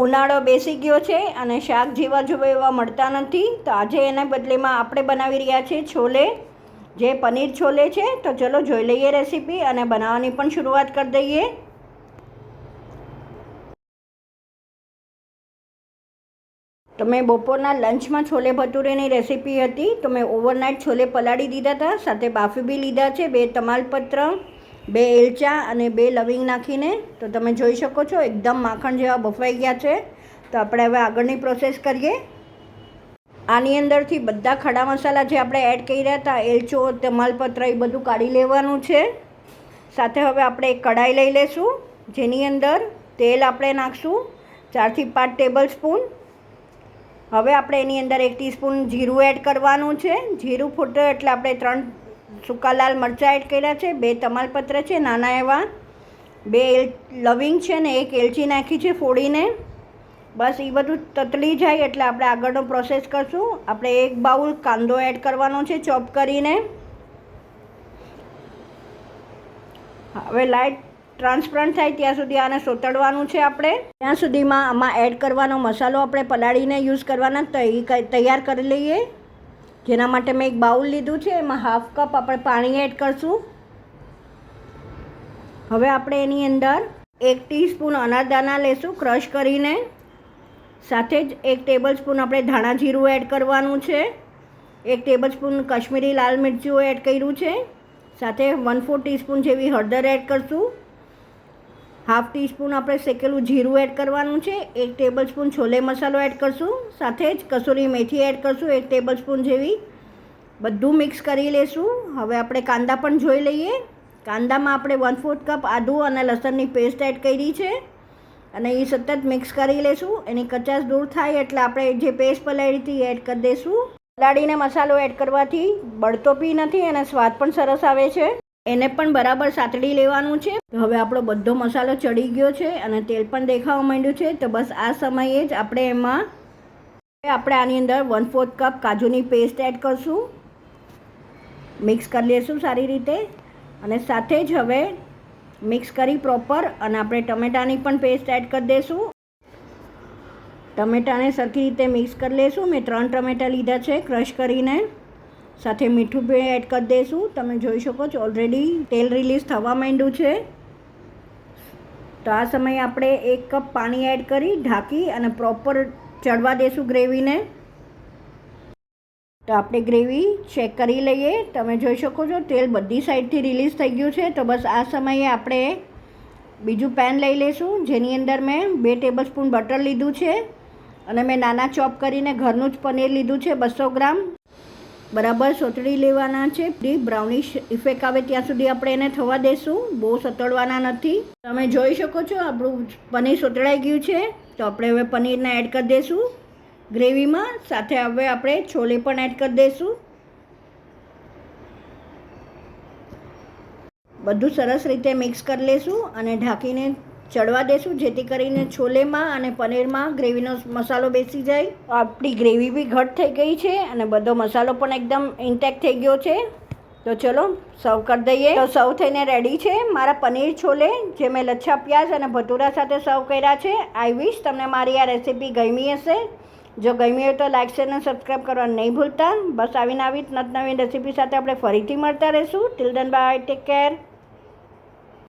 ઉનાળો બેસી ગયો છે અને શાક જેવા જોવે એવા મળતા નથી, તો આજે એના બદલેમાં આપણે બનાવી રહ્યા છીએ છોલે, જે પનીર છોલે છે. તો ચલો જોઈ લઈએ રેસીપી અને બનાવવાની પણ શરૂઆત કરી દઈએ. તો મેં બપોરના લંચમાં છોલે ભટુરેની રેસીપી હતી, તો મેં ઓવરનાઇટ છોલે પલાળી દીધા હતા, સાથે બાફી બી લીધા છે, 2 તમાલપત્ર, 2 એલચા અને 2 લવિંગ નાખીને. તો તમે જોઈ શકો છો એકદમ માખણ જેવા બફાઈ ગયા છે. તો આપણે હવે આગળની પ્રોસેસ કરીએ. આની અંદરથી બધા ખડા મસાલા જે આપણે એડ કર્યા હતા, એલચો, તમાલપત્ર, એ બધું કાઢી લેવાનું છે. સાથે હવે આપણે એક કઢાઈ લઈ લઈશું, જેની અંદર તેલ આપણે નાખશું 4 થી 5 ટેબલ સ્પૂન. હવે આપણે એની અંદર 1 ટીસ્પૂન જીરું એડ કરવાનું છે. જીરું ફૂટે એટલે આપણે 3 સૂકા લાલ મરચાં એડ કર્યા છે, 2 તમાલપત્ર છે નાના એવા, 2 લવિંગ છે ને 1 એલચી નાખી છે ફોડીને. બસ એ બધું તતળી જાય એટલે આપણે આગળનો પ્રોસેસ કરશું. આપણે 1 બાઉલ કાંદો એડ કરવાનો છે ચોપ કરીને. હવે લાઈટ ટ્રાન્સપરન્ટ થાય ત્યાં સુધી આને સોતળવાનું છે આપણે. ત્યાં સુધીમાં આમાં એડ કરવાનો મસાલો આપણે પલાળીને યુઝ કરવાના, તો એ તૈયાર કરી લઈએ. જેના માટે મેં 1 બાઉલ લીધું છે, એમાં ½ કપ આપણે પાણી એડ કરશું. હવે આપણે એની અંદર 1 ટીસ્પૂન અનારદાના લેશું ક્રશ કરીને. સાથે જ 1 ટેબલ સ્પૂન આપણે ધાણા જીરું એડ કરવાનું છે. 1 ટેબલ સ્પૂન કશ્મીરી લાલ મિરચું એડ કર્યું છે. સાથે 1/4 ટીસ્પૂન જેવી હળદર એડ કરશું. ½ ટીસ્પૂન આપણે શેકેલું જીરું એડ કરવાનું છે. 1 ટેબલ સ્પૂન છોલે મસાલો એડ કરશું. સાથે જ કસૂરી મેથી એડ કરશું 1 ટેબલ સ્પૂન જેવી. બધું મિક્સ કરી લેશું. હવે આપણે કાંદા પણ જોઈ લઈએ. કાંદામાં આપણે 1/4 કપ આદું અને લસણની પેસ્ટ એડ કરી છે અને એ સતત મિક્સ કરી લેશું. એની કચાશ દૂર થાય એટલે આપણે જે પેસ્ટ પલાળી હતી એ એડ કરી દઈશું. પલાળીને મસાલો એડ કરવાથી બળતો બી નથી અને સ્વાદ પણ સરસ આવે છે. એને પણ બરાબર સાતળી લેવાનું છે. હવે આપણો બધો મસાલો ચડી ગયો છે અને તેલ પણ દેખાવા માંડ્યું છે. તો બસ આ સમયે જ આપણે આની અંદર 1/4 કપ કાજુની પેસ્ટ એડ કરશું. મિક્સ કરી લઈશું સારી રીતે અને સાથે જ હવે મિક્સ કરી પ્રોપર અને આપણે ટમેટાની પણ પેસ્ટ એડ કરી દઈશું. ટમેટાને સરખી રીતે મિક્સ કરી લઈશું. મેં 3 ટમેટા લીધા છે ક્રશ કરીને. સાથે મીઠું બી એડ કરી દઈશું. તમે જોઈ શકો છો ઓલરેડી તેલ રિલીઝ થવા માંડ્યું છે. તો આ સમયે આપણે 1 કપ પાણી એડ કરી ઢાંકી અને પ્રોપર ચડવા દઈશું ગ્રેવીને. તો આપણે ગ્રેવી ચેક કરી લઈએ. તમે જોઈ શકો છો તેલ બધી સાઈડથી રિલીઝ થઈ ગયું છે. તો બસ આ સમયે આપણે બીજું પેન લઈ લઈશું, જેની અંદર મેં 2 ટેબલ સ્પૂન બટર લીધું છે અને મેં નાના ચોપ કરીને ઘરનું જ પનીર લીધું છે 200 ગ્રામ. બરાબર સોતળી લેવાના છે. બ્રાઉનિશ ઇફેક્ટ આવે ત્યાં સુધી આપણે એને થવા દઈશું, બહુ સતળવાના નથી. તમે જોઈ શકો છો આપણું પનીર સોતળાઈ ગયું છે. તો આપણે હવે પનીરને એડ કરી દઈશું ગ્રેવીમાં. સાથે હવે આપણે છોલે પણ એડ કરી દઈશું. બધું સરસ રીતે મિક્સ કરી લઈશું અને ઢાંકીને ચડવા દઈશું, જેથી કરીને છોલેમાં અને પનીરમાં ગ્રેવીનો મસાલો બેસી જાય. આપણી ગ્રેવી બી ઘટ થઈ ગઈ છે અને બધો મસાલો પણ એકદમ ઇન્ટેક્ટ થઈ ગયો છે. તો ચલો સર્વ કરી દઈએ. તો સર્વ થઈને રેડી છે મારા પનીર છોલે, જે મેં લચ્છા પ્યાજ અને ભટુરા સાથે સર્વ કર્યા છે. આઈ વિશ તમને મારી આ રેસીપી ગમી હશે. જો ગમી હોય તો લાઇક, શેર અને સબસ્ક્રાઈબ કરવા નહીં ભૂલતા. બસ આવીને આવી નવી રેસીપી સાથે આપણે ફરીથી મળતા રહીશું. Till then by, take care.